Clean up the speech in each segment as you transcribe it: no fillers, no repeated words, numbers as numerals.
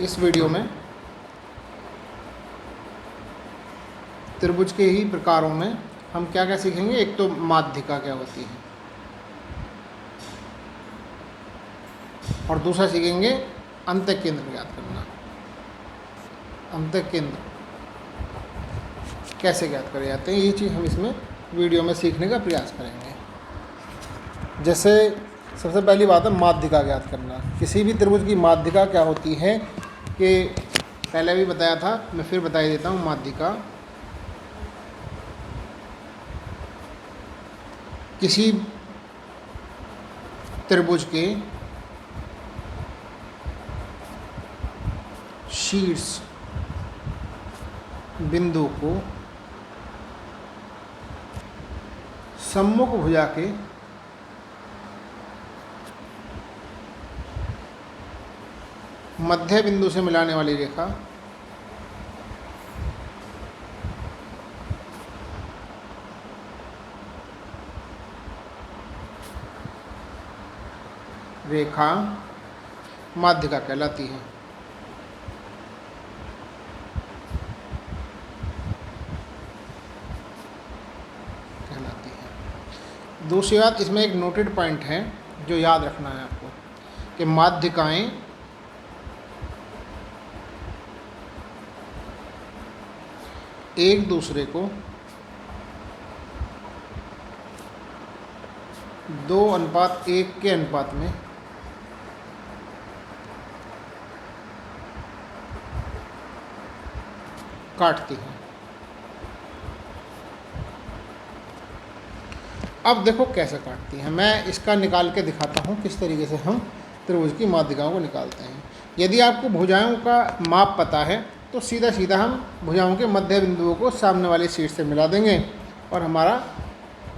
इस वीडियो में त्रिभुज के ही प्रकारों में हम क्या क्या सीखेंगे। एक तो माध्यिका क्या होती है और दूसरा सीखेंगे अंतःकेंद्र ज्ञात करना। अंतःकेंद्र कैसे ज्ञात करे जाते हैं, ये चीज़ हम इसमें वीडियो में सीखने का प्रयास करेंगे। जैसे सबसे पहली बात है माध्यिका ज्ञात करना। किसी भी त्रिभुज की माध्यिका क्या होती है कि पहले भी बताया था, मैं फिर बता देता हूँ। माध्यिका किसी त्रिभुज के शीर्ष बिंदु को सम्मुख भुजा के मध्य बिंदु से मिलाने वाली रेखा माध्यिका कहलाती है। दूसरी बात, इसमें एक नोटेड पॉइंट है जो याद रखना है आपको कि माध्यिकाएं एक दूसरे को 2:1 के अनुपात में काटती हैं। अब देखो कैसे काटती हैं, मैं इसका निकाल के दिखाता हूँ किस तरीके से हम त्रिभुज की माध्यिकाओं को निकालते हैं। यदि आपको भुजाओं का माप पता है तो सीधा सीधा हम भुजाओं के मध्य बिंदुओं को सामने वाले शीट से मिला देंगे और हमारा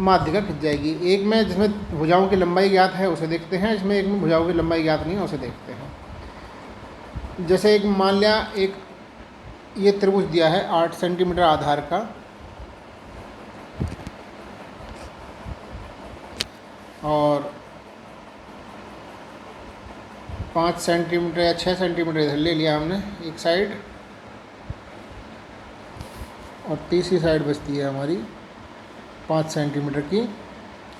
माध्यिका खिंच जाएगी। एक में जिसमें भुजाओं की लंबाई ज्ञात है उसे देखते हैं, इसमें एक में भुजाओं की लंबाई ज्ञात नहीं है उसे देखते हैं। जैसे एक मान लिया, एक ये त्रिभुज दिया है 8 सेंटीमीटर आधार का और 5 सेंटीमीटर या 6 सेंटीमीटर इधर ले लिया हमने एक साइड, और तीसरी साइड बचती है हमारी 5 सेंटीमीटर की।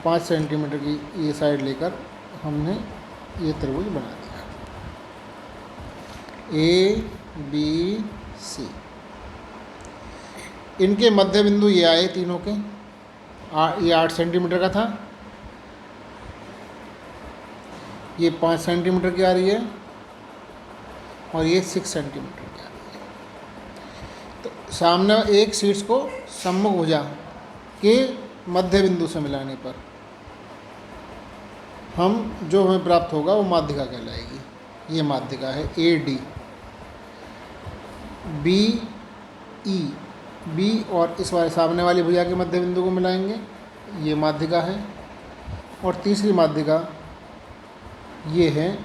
5 सेंटीमीटर की ये साइड लेकर हमने ये त्रिभुज बना दिया, ABC। इनके मध्य बिंदु ये आए तीनों के। ये 8 सेंटीमीटर का था, ये 5 सेंटीमीटर की आ रही है और ये 6 सेंटीमीटर की आ रही है। तो सामने एक शीर्ष को सम्मुख भुजा के मध्य बिंदु से मिलाने पर हम जो हमें प्राप्त होगा वो माध्यिका कहलाएगी। ये माध्यिका है AD। बी और इस वाले सामने वाली भुजा के मध्य बिंदु को मिलाएंगे, ये माध्यिका है। और तीसरी माध्यिका ये है,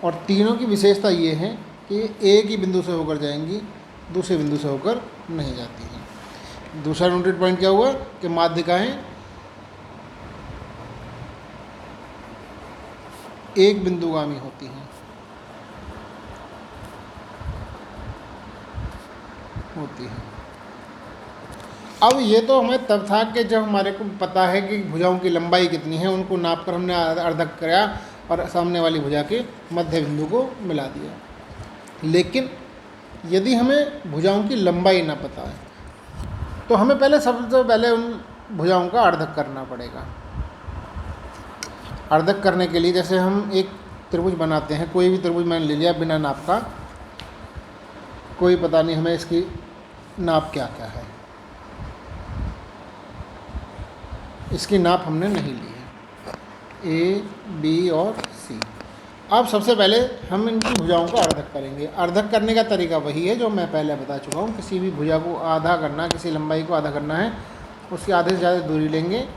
और तीनों की विशेषता ये है कि एक ही बिंदु से होकर जाएंगी, दूसरे बिंदु से होकर नहीं जाती हैं। दूसरा नोटेड पॉइंट क्या हुआ कि माध्यिकाएं एक बिंदुगामी होती हैं। अब ये तो हमें तब था कि जब हमारे को पता है कि भुजाओं की लंबाई कितनी है, उनको नाप कर हमने अर्धक कराया और सामने वाली भुजा के मध्य बिंदु को मिला दिया। लेकिन यदि हमें भुजाओं की लंबाई ना पता है तो हमें सबसे पहले उन भुजाओं का अर्धक करना पड़ेगा। अर्धक करने के लिए जैसे हम एक त्रिभुज बनाते हैं, कोई भी त्रिभुज मैंने ले लिया बिना नाप का, कोई पता नहीं हमें इसकी नाप क्या क्या है, इसकी नाप हमने नहीं ली है, A, B और C। अब सबसे पहले हम इनकी भुजाओं का अर्धक करेंगे। अर्धक करने का तरीका वही है जो मैं पहले बता चुका हूँ। किसी भी भुजा को आधा करना, किसी लंबाई को आधा करना है, उसकी आधे से ज़्यादा दूरी लेंगे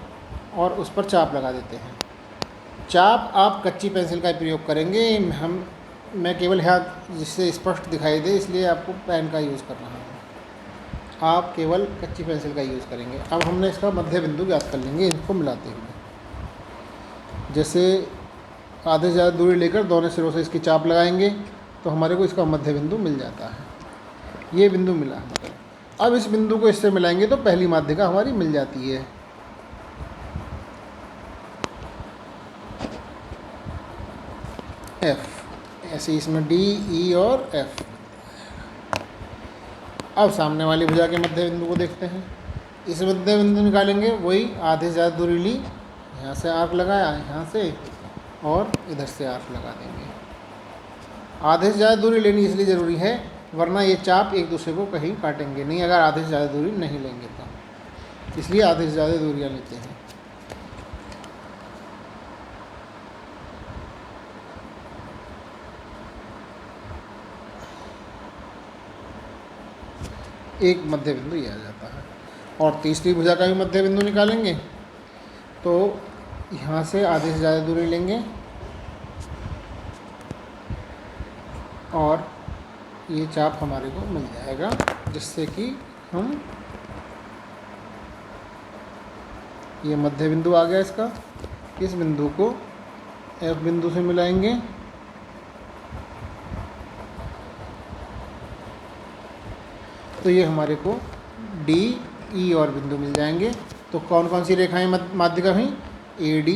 और उस पर चाप लगा देते हैं। चाप आप कच्ची पेंसिल का प्रयोग करेंगे। मैं केवल हाथ जिससे स्पष्ट दिखाई दे इसलिए आपको पेन का यूज़ कर रहा हूँ, आप केवल कच्ची पेंसिल का यूज़ करेंगे। अब हमने इसका मध्य बिंदु ज्ञात कर लेंगे इनको मिलाते हुए। जैसे आधे से ज़्यादा दूरी लेकर दोनों सिरों से इसकी चाप लगाएंगे तो हमारे को इसका मध्य बिंदु मिल जाता है। ये बिंदु मिला हमारे। अब इस बिंदु को इससे मिलाएंगे तो पहली माध्यिका हमारी मिल जाती है। F, ऐसे इसमें D, E और F। अब सामने वाली भुजा के मध्य बिंदु को देखते हैं। इस मध्य बिंदु निकालेंगे, वही आधे से ज़्यादा दूरी ली, यहाँ से आर्क लगाया, यहाँ से और इधर से आर्क लगा देंगे। आधे से ज़्यादा दूरी लेनी इसलिए ज़रूरी है, वरना ये चाप एक दूसरे को कहीं काटेंगे नहीं अगर आधे से ज़्यादा दूरी नहीं लेंगे तो, इसलिए आधे से ज़्यादा दूरियाँ लेते हैं। एक मध्य बिंदु ये आ जाता है। और तीसरी भुजा का भी मध्य बिंदु निकालेंगे तो यहाँ से आधे से ज़्यादा दूरी लेंगे और ये चाप हमारे को मिल जाएगा, जिससे कि हम ये मध्य बिंदु आ गया इसका। इस बिंदु को F बिंदु से मिलाएंगे तो ये हमारे को D, E और बिंदु मिल जाएंगे। तो कौन कौन सी रेखाएं माध्यिका हुई? AD,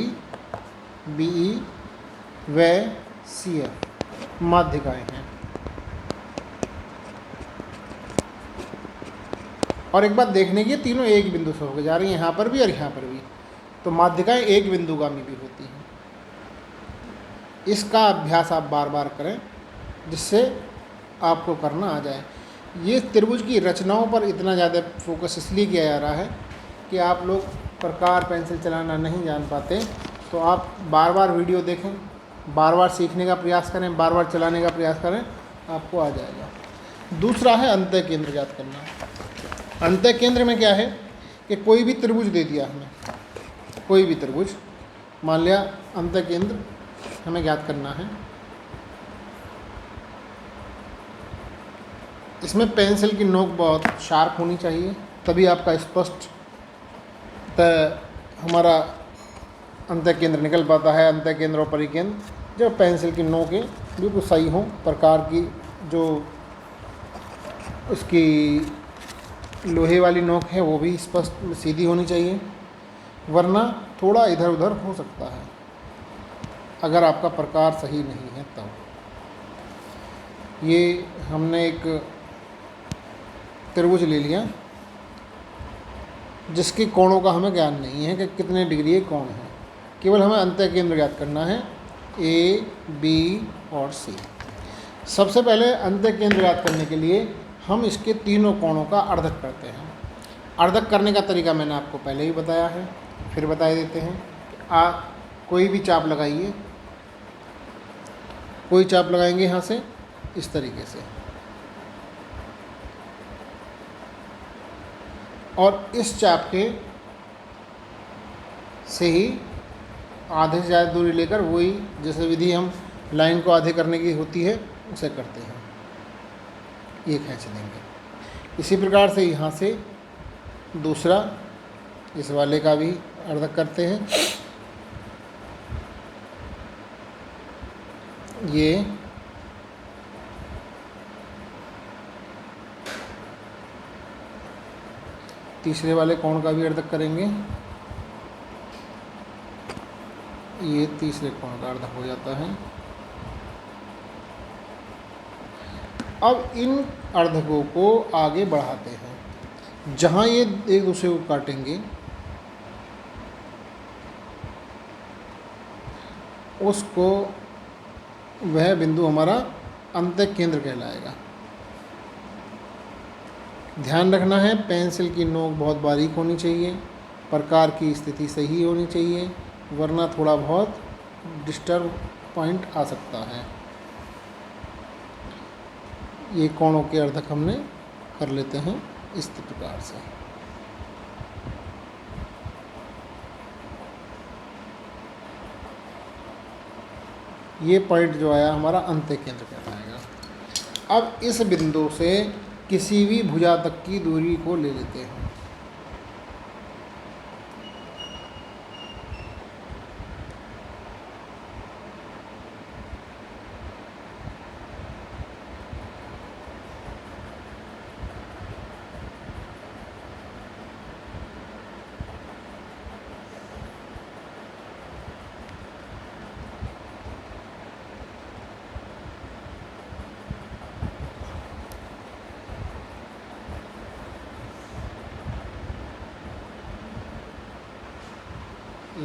BE व CF माध्यिकाएं हैं। और एक बात देखने की, तीनों एक बिंदु से होकर जा रही हैं, यहाँ पर भी और यहाँ पर भी, तो माध्यिकाएं एक बिंदुगामी भी होती हैं। इसका अभ्यास आप बार बार करें, जिससे आपको करना आ जाए। ये त्रिभुज की रचनाओं पर इतना ज़्यादा फोकस इसलिए किया जा रहा है कि आप लोग प्रकार पेंसिल चलाना नहीं जान पाते, तो आप बार बार वीडियो देखें, बार बार सीखने का प्रयास करें, बार बार चलाने का प्रयास करें, आपको आ जाएगा। दूसरा है अंतः केंद्र ज्ञात करना। अंतः केंद्र में क्या है कि कोई भी त्रिभुज दे दिया हमें, कोई भी त्रिभुज, मान लिया अंतः केंद्र हमें ज्ञात करना है। इसमें पेंसिल की नोक बहुत शार्प होनी चाहिए, तभी आपका स्पष्ट हमारा अंतः केंद्र निकल पाता है। अंतः केंद्र और परिकेंद्र जब पेंसिल की नोकें बिल्कुल सही हों, प्रकार की जो उसकी लोहे वाली नोक है वो भी स्पष्ट सीधी होनी चाहिए, वरना थोड़ा इधर उधर हो सकता है अगर आपका प्रकार सही नहीं है तब। ये हमने एक त्रिभुज ले लिया जिसके कोणों का हमें ज्ञान नहीं है कि कितने डिग्री कोण है, केवल हमें अंतः केंद्र ज्ञात करना है, A, B और C। सबसे पहले अंतः केंद्र ज्ञात करने के लिए हम इसके तीनों कोणों का अर्धक करते हैं। अर्धक करने का तरीका मैंने आपको पहले ही बताया है, फिर बता देते हैं। कोई भी चाप लगाइए, कोई चाप लगाएंगे यहाँ से इस तरीके से, और इस चाप के से ही आधे से ज़्यादा दूरी लेकर वही जैसे विधि हम लाइन को आधे करने की होती है उसे करते हैं, ये खींच देंगे। इसी प्रकार से यहाँ से दूसरा इस वाले का भी अर्धक करते हैं। ये तीसरे वाले कोण का भी अर्धक करेंगे, ये तीसरे कोण का अर्धक हो जाता है। अब इन अर्धकों को आगे बढ़ाते हैं, जहाँ ये एक दूसरे को काटेंगे उसको वह बिंदु हमारा अंतः केंद्र कहलाएगा। ध्यान रखना है, पेंसिल की नोक बहुत बारीक होनी चाहिए, प्रकार की स्थिति सही होनी चाहिए, वरना थोड़ा बहुत डिस्टर्ब पॉइंट आ सकता है। ये कोणों के अर्धक हमने कर लेते हैं इस प्रकार से। ये पॉइंट जो आया हमारा अंतः केंद्र कहलाएगा। अब इस बिंदु से किसी भी भुजा तक की दूरी को ले लेते हैं।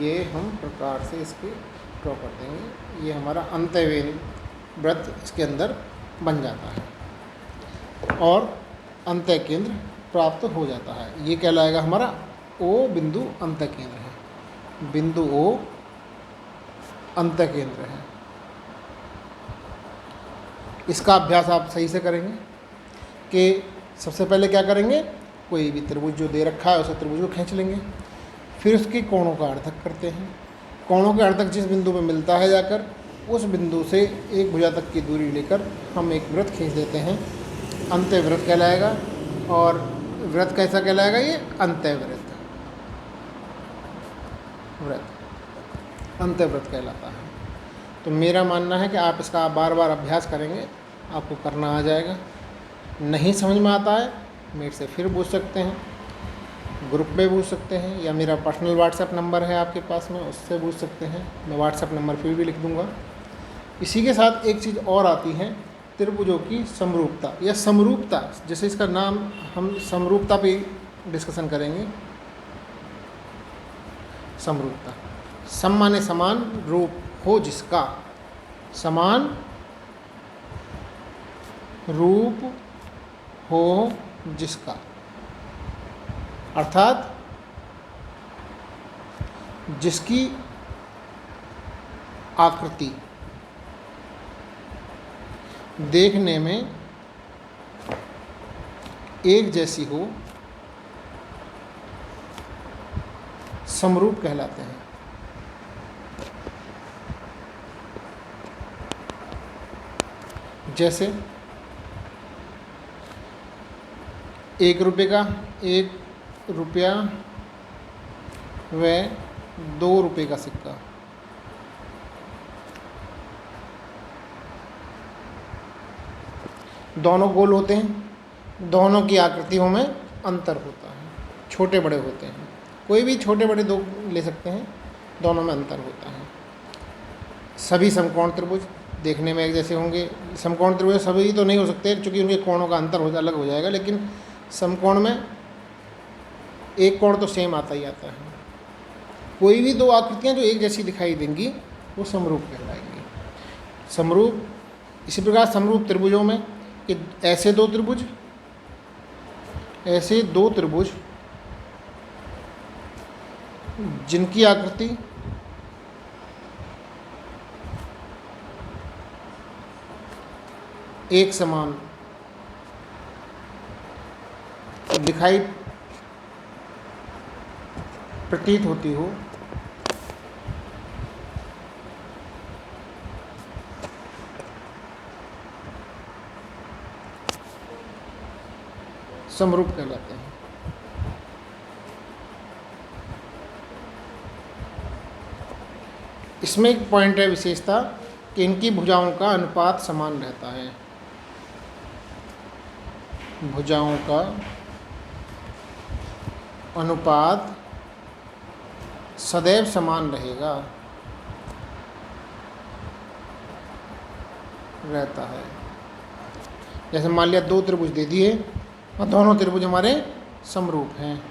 ये हम प्रकार से इसके ड्रॉ कर देंगे। ये हमारा अंतःवेद वृत्त इसके अंदर बन जाता है और अंतः केंद्र प्राप्त हो जाता है। ये कहलाएगा हमारा ओ बिंदु अंतः केंद्र है। बिंदु ओ अंतः केंद्र है। इसका अभ्यास आप सही से करेंगे कि सबसे पहले क्या करेंगे, कोई भी त्रिभुज जो दे रखा है उसे त्रिभुज को खींच लेंगे, फिर उसके कोणों का अर्थक करते हैं। कोणों के अर्थक जिस बिंदु पे मिलता है जाकर उस बिंदु से एक भुजा तक की दूरी लेकर हम एक वृत्त खींच देते हैं, अंतःवृत्त कहलाएगा। और वृत्त कैसा कहलाएगा, ये अंतःवृत्त अंतःवृत्त कहलाता है। तो मेरा मानना है कि आप इसका बार बार अभ्यास करेंगे, आपको करना आ जाएगा। नहीं समझ में आता है मेरे से फिर पूछ सकते हैं, ग्रुप में पूछ सकते हैं, या मेरा पर्सनल व्हाट्सएप नंबर है आपके पास में, उससे पूछ सकते हैं। मैं व्हाट्सएप नंबर फिर भी लिख दूंगा। इसी के साथ एक चीज़ और आती है, त्रिभुजों की समरूपता या समरूपता, जैसे इसका नाम हम समरूपता पे डिस्कशन करेंगे। समरूपता, सम माने समान, रूप हो जिसका, समान रूप हो जिसका, अर्थात जिसकी आकृति देखने में एक जैसी हो, समरूप कहलाते हैं। जैसे 1 रुपये का 1 रुपया व 2 रुपये का सिक्का, दोनों गोल होते हैं, दोनों की आकृतियों में अंतर होता है, छोटे बड़े होते हैं। कोई भी छोटे बड़े दो ले सकते हैं, दोनों में अंतर होता है। सभी समकोण त्रिभुज देखने में एक जैसे होंगे। समकोण त्रिभुज सभी तो नहीं हो सकते क्योंकि उनके कोणों का अंतर हो अलग हो जाएगा, लेकिन समकोण में एक कोण तो सेम आता ही आता है। कोई भी दो आकृतियाँ जो एक जैसी दिखाई देंगी वो समरूप कहलाएंगी। समरूप इसी प्रकार समरूप त्रिभुजों में कि ऐसे दो त्रिभुज जिनकी आकृति एक समान दिखाई प्रतीत होती हो, समरूप कहलाते हैं। इसमें एक पॉइंट है विशेषता कि इनकी भुजाओं का अनुपात समान रहता है। भुजाओं का अनुपात सदैव समान रहता है। जैसे मान लिया 2 त्रिभुज दे दिए और दोनों त्रिभुज हमारे समरूप हैं।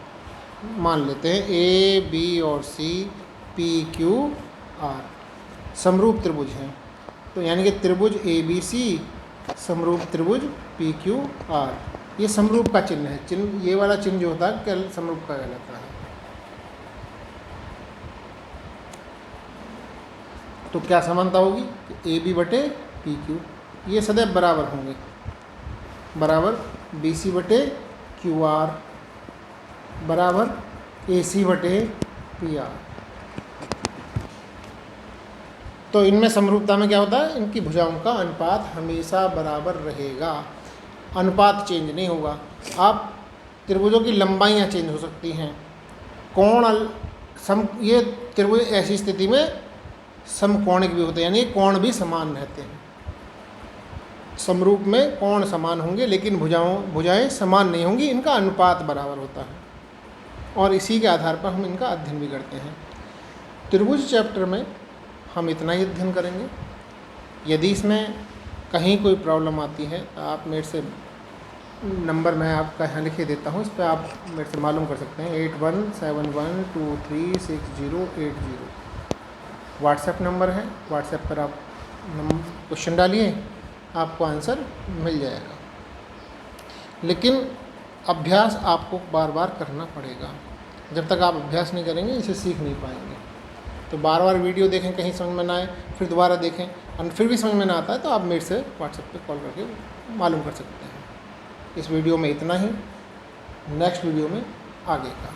मान लेते हैं ए बी और सी, पी क्यू आर समरूप त्रिभुज हैं। तो यानी कि त्रिभुज ए बी सी समरूप त्रिभुज पी क्यू आर, ये समरूप का चिन्ह है। चिन्ह ये वाला चिन्ह जो होता है समरूप का कहलाता है। तो क्या समानता होगी कि ए बी बटे पी क्यू ये सदैव बराबर होंगे, बराबर बी सी बटे क्यू आर बराबर ए सी बटे पी आर। तो इनमें समरूपता में क्या होता है, इनकी भुजाओं का अनुपात हमेशा बराबर रहेगा, अनुपात चेंज नहीं होगा। आप त्रिभुजों की लंबाइयाँ चेंज हो सकती हैं, कोण ये त्रिभुज ऐसी स्थिति में समकोणिक भी होते हैं, यानी कोण भी समान रहते हैं। समरूप में कोण समान होंगे लेकिन भुजाएं समान नहीं होंगी, इनका अनुपात बराबर होता है। और इसी के आधार पर हम इनका अध्ययन भी करते हैं। त्रिभुज चैप्टर में हम इतना ही अध्ययन करेंगे। यदि इसमें कहीं कोई प्रॉब्लम आती है तो आप मेरे से नंबर मैं आपका यहाँ लिख देता हूँ, इस पर आप मेरे से मालूम कर सकते हैं। 8171236080। व्हाट्सएप नंबर है, व्हाट्सएप पर आप क्वेश्चन डालिए, आपको आंसर मिल जाएगा। लेकिन अभ्यास आपको बार बार करना पड़ेगा। जब तक आप अभ्यास नहीं करेंगे इसे सीख नहीं पाएंगे। तो बार बार वीडियो देखें, कहीं समझ में ना आए फिर दोबारा देखें, और फिर भी समझ में ना आता है तो आप मेरे से व्हाट्सएप पे कॉल करके मालूम कर सकते हैं। इस वीडियो में इतना ही, नेक्स्ट वीडियो में आगे का।